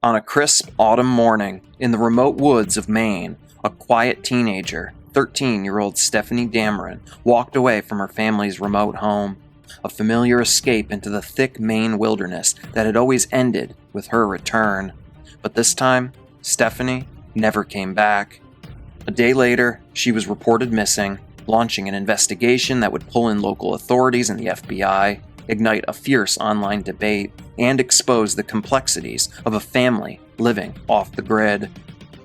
On a crisp autumn morning in the remote woods of Maine, a quiet teenager, 13-year-old Stefanie Damron, walked away from her family's remote home, a familiar escape into the thick Maine wilderness that had always ended with her return. But this time, Stefanie never came back. A day later, she was reported missing, launching an investigation that would pull in local authorities and the FBI, ignite a fierce online debate, and expose the complexities of a family living off the grid.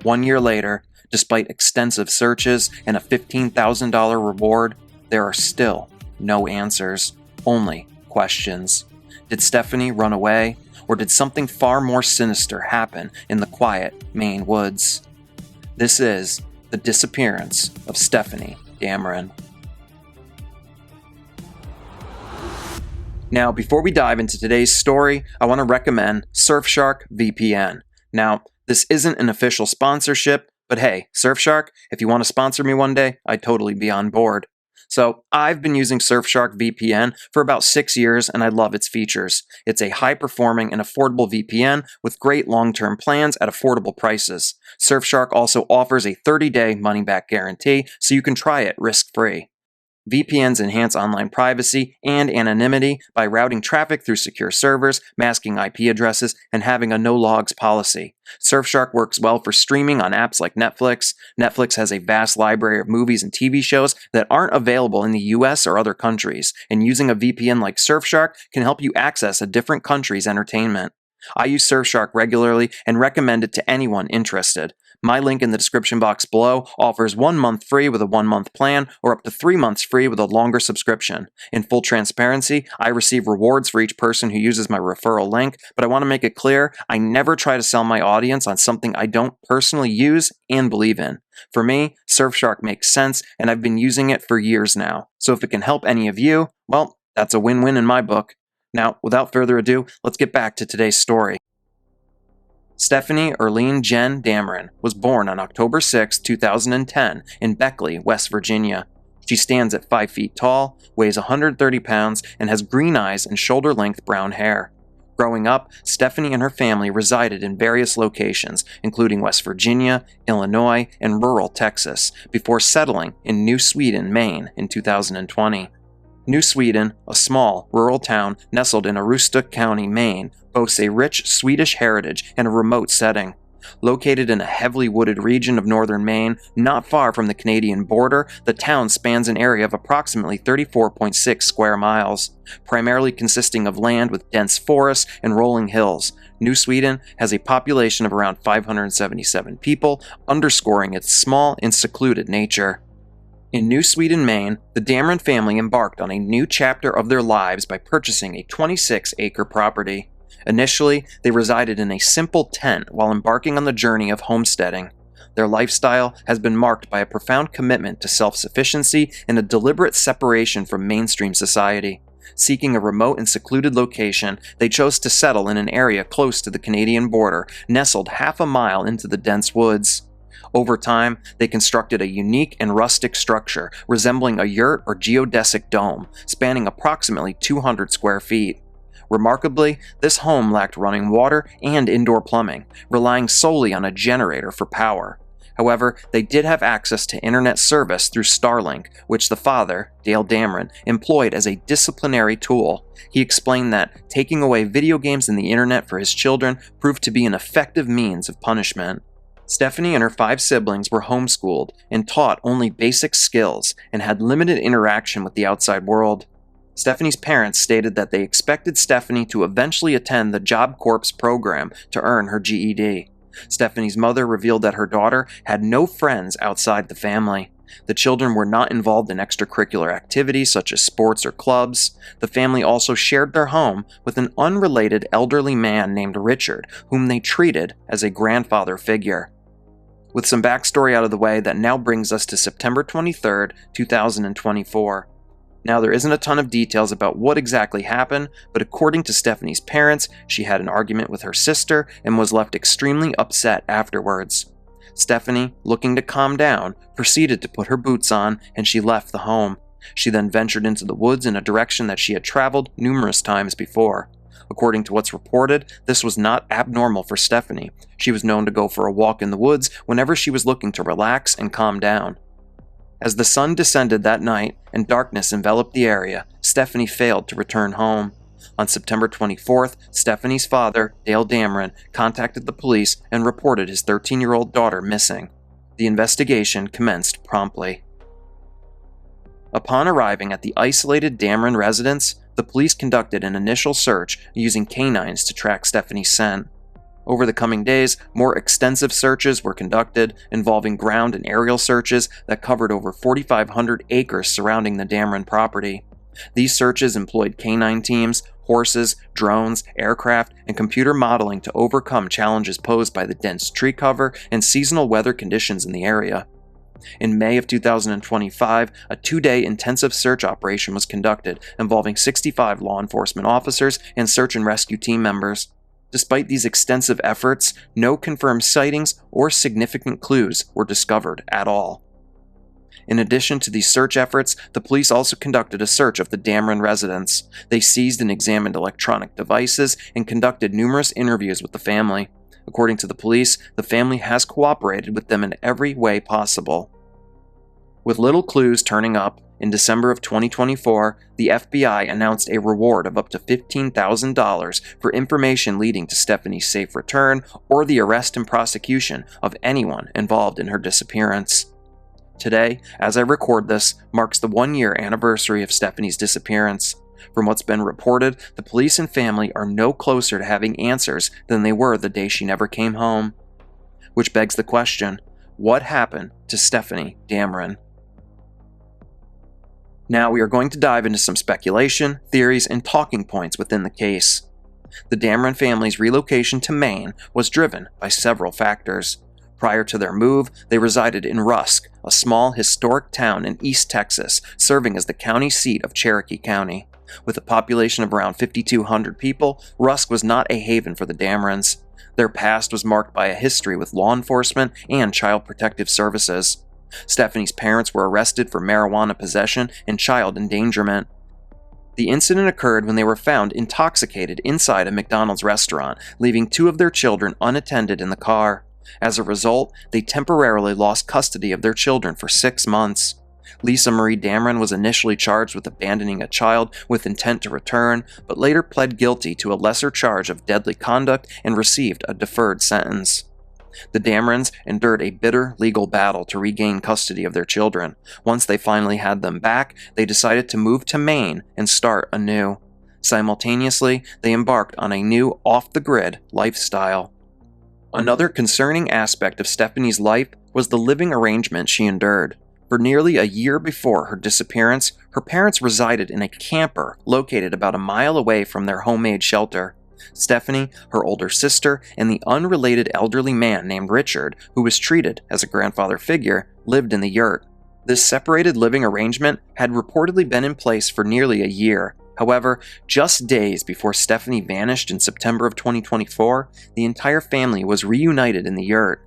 1 year later, despite extensive searches and a $15,000 reward, there are still no answers, only questions. Did Stefanie run away, or did something far more sinister happen in the quiet Maine woods? This is The Disappearance of Stefanie Damron. Now, before we dive into today's story, I want to recommend Surfshark VPN. Now, this isn't an official sponsorship, but hey, Surfshark, if you want to sponsor me one day, I'd totally be on board. So, I've been using Surfshark VPN for about 6 years, and I love its features. It's a high-performing and affordable VPN with great long-term plans at affordable prices. Surfshark also offers a 30-day money-back guarantee, so you can try it risk-free. VPNs enhance online privacy and anonymity by routing traffic through secure servers, masking IP addresses, and having a no-logs policy. Surfshark works well for streaming on apps like Netflix. Netflix has a vast library of movies and TV shows that aren't available in the US or other countries, and using a VPN like Surfshark can help you access a different country's entertainment. I use Surfshark regularly and recommend it to anyone interested. My link in the description box below offers 1 month free with a 1-month plan or up to 3 months free with a longer subscription. In full transparency, I receive rewards for each person who uses my referral link, but I want to make it clear I never try to sell my audience on something I don't personally use and believe in. For me, Surfshark makes sense, and I've been using it for years now. So if it can help any of you, well, that's a win-win in my book. Now, without further ado, let's get back to today's story. Stefanie Erlene Jen Damron was born on October 6, 2010 in Beckley, West Virginia. She stands at 5 feet tall, weighs 130 pounds, and has green eyes and shoulder-length brown hair. Growing up, Stefanie and her family resided in various locations, including West Virginia, Illinois, and rural Texas, before settling in New Sweden, Maine in 2020. New Sweden, a small, rural town nestled in Aroostook County, Maine, boasts a rich Swedish heritage and a remote setting. Located in a heavily wooded region of northern Maine, not far from the Canadian border, the town spans an area of approximately 34.6 square miles, primarily consisting of land with dense forests and rolling hills. New Sweden has a population of around 577 people, underscoring its small and secluded nature. In New Sweden, Maine, the Damron family embarked on a new chapter of their lives by purchasing a 26-acre property. Initially, they resided in a simple tent while embarking on the journey of homesteading. Their lifestyle has been marked by a profound commitment to self-sufficiency and a deliberate separation from mainstream society. Seeking a remote and secluded location, they chose to settle in an area close to the Canadian border, nestled half a mile into the dense woods. Over time, they constructed a unique and rustic structure resembling a yurt or geodesic dome, spanning approximately 200 square feet. Remarkably, this home lacked running water and indoor plumbing, relying solely on a generator for power. However, they did have access to internet service through Starlink, which the father, Dale Damron, employed as a disciplinary tool. He explained that taking away video games and the internet for his children proved to be an effective means of punishment. Stefanie and her 5 siblings were homeschooled and taught only basic skills and had limited interaction with the outside world. Stefanie's parents stated that they expected Stefanie to eventually attend the Job Corps program to earn her GED. Stefanie's mother revealed that her daughter had no friends outside the family. The children were not involved in extracurricular activities such as sports or clubs. The family also shared their home with an unrelated elderly man named Richard, whom they treated as a grandfather figure. With some backstory out of the way, that now brings us to September 23, 2024. Now, there isn't a ton of details about what exactly happened, but according to Stefanie's parents, she had an argument with her sister and was left extremely upset afterwards. Stefanie, looking to calm down, proceeded to put her boots on, and she left the home. She then ventured into the woods in a direction that she had traveled numerous times before. According to what's reported, this was not abnormal for Stefanie. She was known to go for a walk in the woods whenever she was looking to relax and calm down. As the sun descended that night and darkness enveloped the area, Stefanie failed to return home. On September 24th, Stefanie's father, Dale Damron, contacted the police and reported his 13-year-old daughter missing. The investigation commenced promptly. Upon arriving at the isolated Damron residence, the police conducted an initial search using canines to track Stefanie's scent. Over the coming days, more extensive searches were conducted, involving ground and aerial searches that covered over 4,500 acres surrounding the Damron property. These searches employed canine teams, horses, drones, aircraft, and computer modeling to overcome challenges posed by the dense tree cover and seasonal weather conditions in the area. In May of 2025, a 2-day intensive search operation was conducted, involving 65 law enforcement officers and search and rescue team members. Despite these extensive efforts, no confirmed sightings or significant clues were discovered at all. In addition to these search efforts, the police also conducted a search of the Damron residence. They seized and examined electronic devices and conducted numerous interviews with the family. According to the police, the family has cooperated with them in every way possible. With little clues turning up, in December of 2024, the FBI announced a reward of up to $15,000 for information leading to Stefanie's safe return or the arrest and prosecution of anyone involved in her disappearance. Today, as I record this, marks the 1-year anniversary of Stefanie's disappearance. From what's been reported, the police and family are no closer to having answers than they were the day she never came home. Which begs the question, what happened to Stefanie Damron? Now we are going to dive into some speculation, theories, and talking points within the case. The Damron family's relocation to Maine was driven by several factors. Prior to their move, they resided in Rusk, a small historic town in East Texas, serving as the county seat of Cherokee County. With a population of around 5,200 people, Rusk was not a haven for the Damrons. Their past was marked by a history with law enforcement and child protective services. Stefanie's parents were arrested for marijuana possession and child endangerment. The incident occurred when they were found intoxicated inside a McDonald's restaurant, leaving 2 of their children unattended in the car. As a result, they temporarily lost custody of their children for 6 months. Lisa Marie Damron was initially charged with abandoning a child with intent to return, but later pled guilty to a lesser charge of deadly conduct and received a deferred sentence. The Damrons endured a bitter legal battle to regain custody of their children. Once they finally had them back, they decided to move to Maine and start anew. Simultaneously, they embarked on a new off-the-grid lifestyle. Another concerning aspect of Stefanie's life was the living arrangement she endured. For nearly a year before her disappearance, her parents resided in a camper located about a mile away from their homemade shelter. Stefanie, her older sister, and the unrelated elderly man named Richard, who was treated as a grandfather figure, lived in the yurt. This separated living arrangement had reportedly been in place for nearly a year. However, just days before Stefanie vanished in September of 2024, the entire family was reunited in the yurt.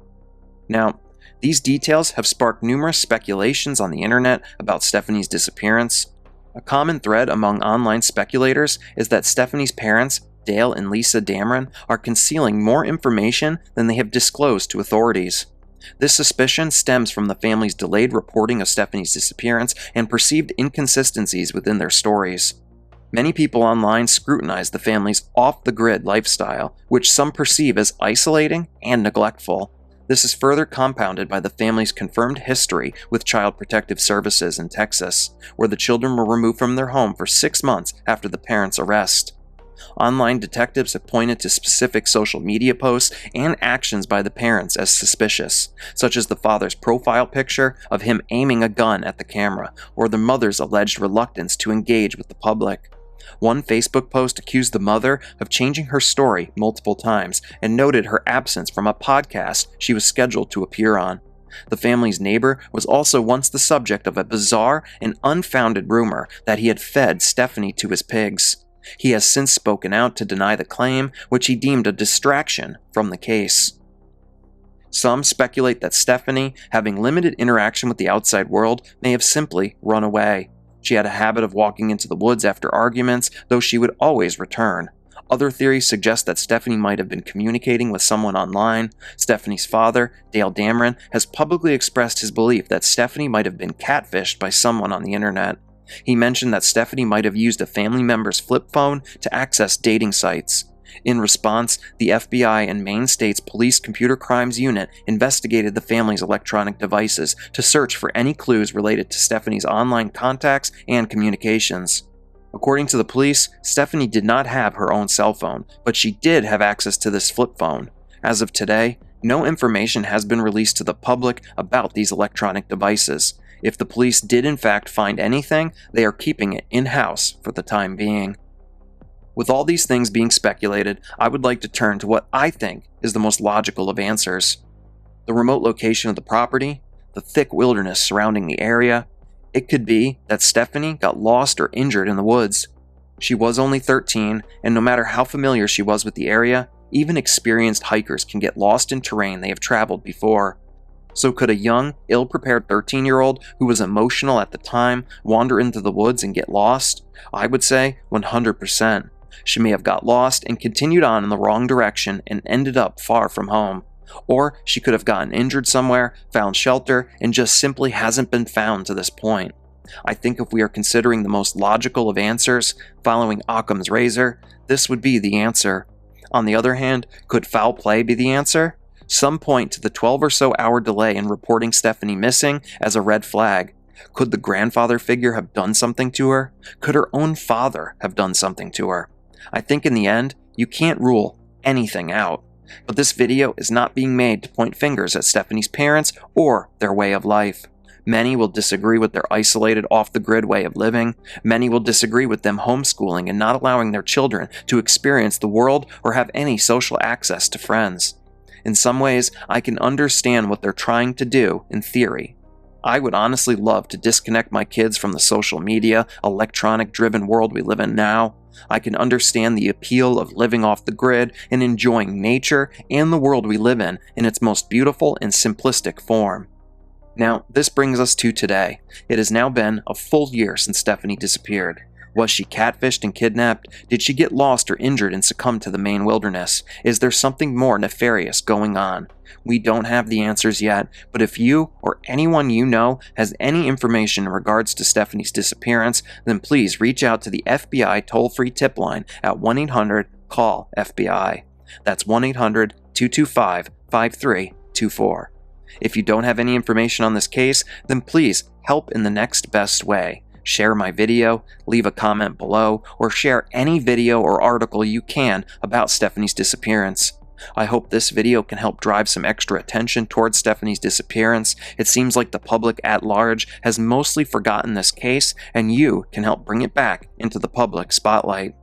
Now, these details have sparked numerous speculations on the internet about Stefanie's disappearance. A common thread among online speculators is that Stefanie's parents, Dale and Lisa Damron, are concealing more information than they have disclosed to authorities. This suspicion stems from the family's delayed reporting of Stefanie's disappearance and perceived inconsistencies within their stories. Many people online scrutinize the family's off-the-grid lifestyle, which some perceive as isolating and neglectful. This is further compounded by the family's confirmed history with Child Protective Services in Texas, where the children were removed from their home for 6 months after the parents' arrest. Online detectives have pointed to specific social media posts and actions by the parents as suspicious, such as the father's profile picture of him aiming a gun at the camera, or the mother's alleged reluctance to engage with the public. One Facebook post accused the mother of changing her story multiple times and noted her absence from a podcast she was scheduled to appear on. The family's neighbor was also once the subject of a bizarre and unfounded rumor that he had fed Stefanie to his pigs. He has since spoken out to deny the claim, which he deemed a distraction from the case. Some speculate that Stefanie, having limited interaction with the outside world, may have simply run away. She had a habit of walking into the woods after arguments, though she would always return. Other theories suggest that Stefanie might have been communicating with someone online. Stefanie's father, Dale Damron, has publicly expressed his belief that Stefanie might have been catfished by someone on the internet. He mentioned that Stefanie might have used a family member's flip phone to access dating sites. In response, the FBI and Maine State's Police Computer Crimes Unit investigated the family's electronic devices to search for any clues related to Stefanie's online contacts and communications. According to the police, Stefanie did not have her own cell phone, but she did have access to this flip phone. As of today, no information has been released to the public about these electronic devices. If the police did in fact find anything, they are keeping it in-house for the time being. With all these things being speculated, I would like to turn to what I think is the most logical of answers. The remote location of the property, the thick wilderness surrounding the area. It could be that Stefanie got lost or injured in the woods. She was only 13, and no matter how familiar she was with the area, even experienced hikers can get lost in terrain they have traveled before. So could a young, ill-prepared 13-year-old who was emotional at the time wander into the woods and get lost? I would say 100%. She may have got lost and continued on in the wrong direction and ended up far from home. Or she could have gotten injured somewhere, found shelter, and just simply hasn't been found to this point. I think if we are considering the most logical of answers, following Occam's razor, this would be the answer. On the other hand, could foul play be the answer? Some point to the 12 or so hour delay in reporting Stefanie missing as a red flag. Could the grandfather figure have done something to her? Could her own father have done something to her? I think in the end, you can't rule anything out. But this video is not being made to point fingers at Stefanie's parents or their way of life. Many will disagree with their isolated, off-the-grid way of living. Many will disagree with them homeschooling and not allowing their children to experience the world or have any social access to friends. In some ways, I can understand what they're trying to do in theory. I would honestly love to disconnect my kids from the social media, electronic-driven world we live in now. I can understand the appeal of living off the grid and enjoying nature and the world we live in its most beautiful and simplistic form. Now, this brings us to today. It has now been a full year since Stefanie disappeared. Was she catfished and kidnapped? Did she get lost or injured and succumb to the Maine wilderness? Is there something more nefarious going on? We don't have the answers yet, but if you or anyone you know has any information in regards to Stefanie's disappearance, then please reach out to the FBI toll-free tip line at 1-800-CALL-FBI. That's 1-800-225-5324. If you don't have any information on this case, then please help in the next best way. Share my video, leave a comment below, or share any video or article you can about Stefanie's disappearance. I hope this video can help drive some extra attention towards Stefanie's disappearance. It seems like the public at large has mostly forgotten this case, and you can help bring it back into the public spotlight.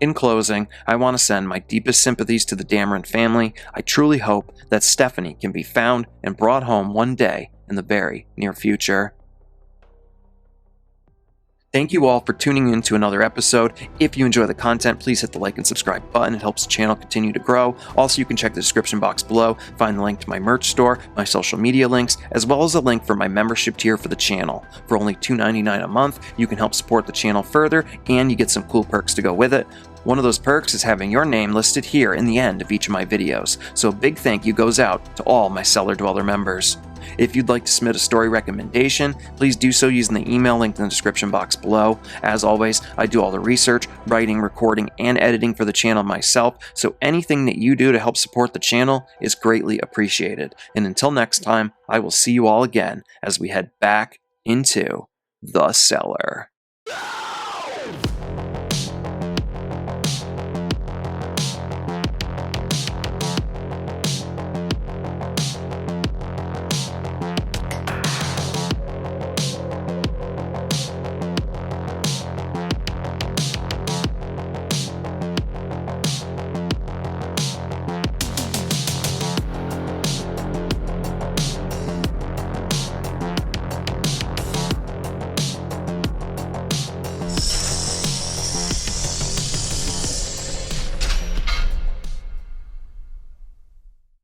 In closing, I want to send my deepest sympathies to the Damron family. I truly hope that Stefanie can be found and brought home one day in the very near future. Thank you all for tuning in to another episode. If you enjoy the content, please hit the like and subscribe button. It helps the channel continue to grow. Also, you can check the description box below, find the link to my merch store, my social media links, as well as a link for my membership tier for the channel. For only $2.99 a month, you can help support the channel further, and you get some cool perks to go with it. One of those perks is having your name listed here in the end of each of my videos, so a big thank you goes out to all my Cellar Dweller members. If you'd like to submit a story recommendation, please do so using the email linked in the description box below. As always, I do all the research, writing, recording, and editing for the channel myself, so anything that you do to help support the channel is greatly appreciated. And until next time, I will see you all again as we head back into the cellar.